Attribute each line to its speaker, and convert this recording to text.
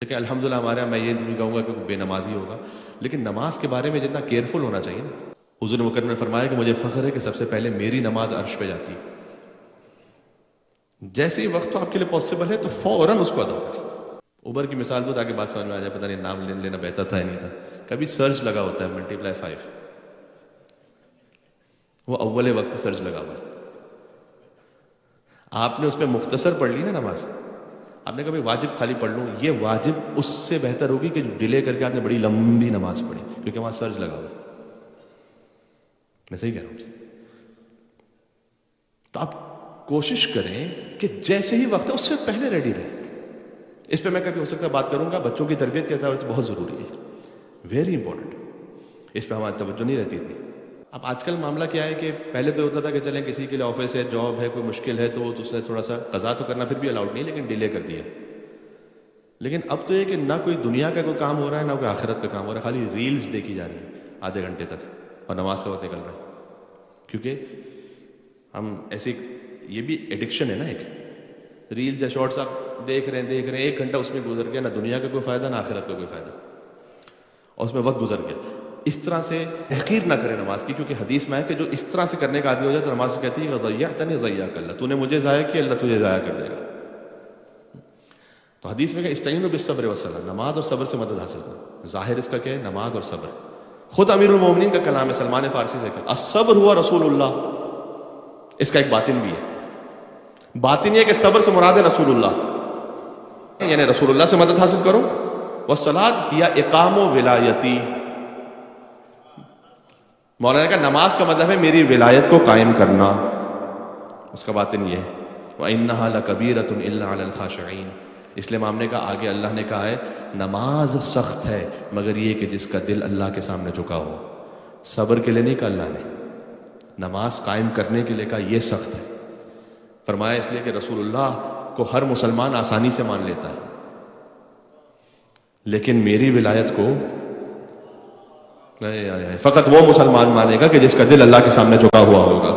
Speaker 1: لیکن الحمدللہ ہمارے یہاں میں یہ نہیں کہوں گا کہ بے نمازی ہوگا، لیکن نماز کے بارے میں جتنا کیئرفل ہونا چاہیے نا. حضور مکرم نے فرمایا کہ مجھے فخر ہے کہ سب سے پہلے میری نماز عرش پہ جاتی ہے. جیسے ہی وقت تو آپ کے لیے پاسبل ہے تو فوراً اس کو ادا کریں. اوبر کی مثال دو تاکہ بات سمجھ میں آ جائے، پتہ نہیں نام لینا بہتر تھا یا نہیں تھا. کبھی سرچ لگا ہوتا ہے ملٹیپلائی 5، وہ اول وقت پہ سرچ لگا ہوا ہے. آپ نے اس پہ مختصر پڑھ لی نا نماز، آپ نے کہا واجب خالی پڑھ لوں، یہ واجب اس سے بہتر ہوگی کہ ڈیلے کر کے آپ نے بڑی لمبی نماز پڑھی کیونکہ وہاں سرچ لگا ہوا ہے. میں صحیح کہہ رہا ہوں؟ تو آپ کوشش کریں کہ جیسے ہی وقت ہے اس سے پہلے ریڈی رہیں. اس پہ میں کبھی ہو سکتا ہے بات کروں گا، بچوں کی تربیت کے اعتبار سے بہت ضروری ہے، ویری امپورٹنٹ. اس پہ ہماری توجہ نہیں رہتی تھی. اب آج کل معاملہ کیا ہے کہ پہلے تو ہوتا تھا کہ چلیں کسی کے لیے آفس ہے، جاب ہے، کوئی مشکل ہے تو اس نے تھوڑا سا قضا تو کرنا پھر بھی الاؤڈ نہیں، لیکن ڈیلے کر دیا. لیکن اب تو یہ کہ نہ کوئی دنیا کا کوئی کام ہو رہا ہے نہ کوئی آخرت کا کام ہو رہا ہے، خالی ریلز دیکھی جا رہی ہیں آدھے گھنٹے تک اور نماز کا وقت نکل رہا ہے. کیونکہ ہم ایسی یہ بھی ایڈکشن ہے نا، ایک ریلز یا شارٹس آپ دیکھ رہے ہیں 1 گھنٹہ اس میں گزر گیا، نہ دنیا کا کوئی فائدہ نہ آخرت کا کوئی فائدہ، اور اس میں وقت گزر گیا. اس طرح سے تحقیر نہ کرے نماز کی، کیونکہ حدیث میں ہے کہ جو اس طرح سے کرنے کا عادی ہو جائے تو نماز کہتی ہے ضیعتنی ضیعک اللہ، تو نے مجھے ضائع کیا، اللہ تجھے ضائع کر دے گا. تو حدیث میں کہ استعینوا بالصبر والصلاۃ، نماز اور صبر سے مدد حاصل کرو. ظاہر اس کا کیا ہے؟ نماز اور صبر. خود امیر المومنین کا کلام ہے، سلمان فارسی سے کہ الصبر ہوا رسول اللہ. اس کا ایک باطن بھی ہے. باطن یہ کہ صبر سے مراد ہے رسول اللہ، یعنی رسول اللہ سے مدد حاصل کرو. والصلاۃ یا اقام و ولایتی، مولانا کا نماز کا مطلب ہے میری ولایت کو قائم کرنا. اس کا باطن یہ ہے وَإِنَّهَا لَكَبِيرَةٌ إِلَّا عَلَى الْخَاشِعِينَ. اس لیے امام نے کہا آگے اللہ نے کہا ہے نماز سخت ہے مگر یہ کہ جس کا دل اللہ کے سامنے جھکا ہو. صبر کے لیے نہیں کہا اللہ نے، نماز قائم کرنے کے لیے کہا یہ سخت ہے. فرمایا اس لیے کہ رسول اللہ کو ہر مسلمان آسانی سے مان لیتا ہے، لیکن میری ولایت کو فقط وہ مسلمان مانے گا کہ جس کا دل اللہ کے سامنے جھکا ہوا ہوگا.